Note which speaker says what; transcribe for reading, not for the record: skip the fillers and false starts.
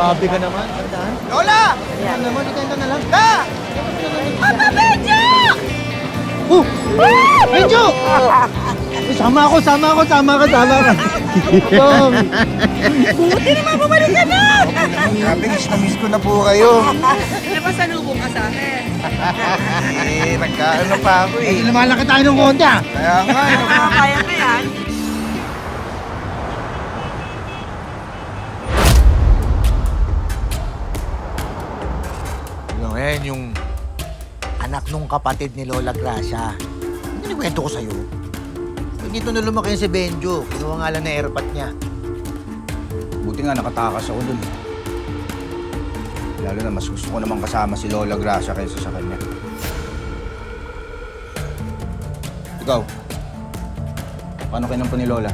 Speaker 1: Grabe ka naman. Tandaan.
Speaker 2: Lola!
Speaker 1: Ano naman, ikanta na lang.
Speaker 2: Da!
Speaker 3: Papa Benjo!
Speaker 1: Oh! Benjo! Sama ako. Bong!
Speaker 3: Buti naman bumalik ka na!
Speaker 2: Grabe, miss ko na po kayo.
Speaker 3: Napasalubong ka sa akin.
Speaker 2: Nagkaano pa ako eh.
Speaker 1: Lumalaki tayo ng konti ah.
Speaker 2: Kaya nga,
Speaker 3: Kaya na yan.
Speaker 4: Ngayon, yung anak nung kapatid ni Lola Gracia. Ano kwento ko sa'yo? Dito na lumaki si Benjo. Kinuha nga lang na airpot niya.
Speaker 2: buti nga nakatakas ako dun. Lalo na mas gusto ko naman kasama si Lola Gracia kaysa sa kanya. Ikaw, paano kinampo ni Lola?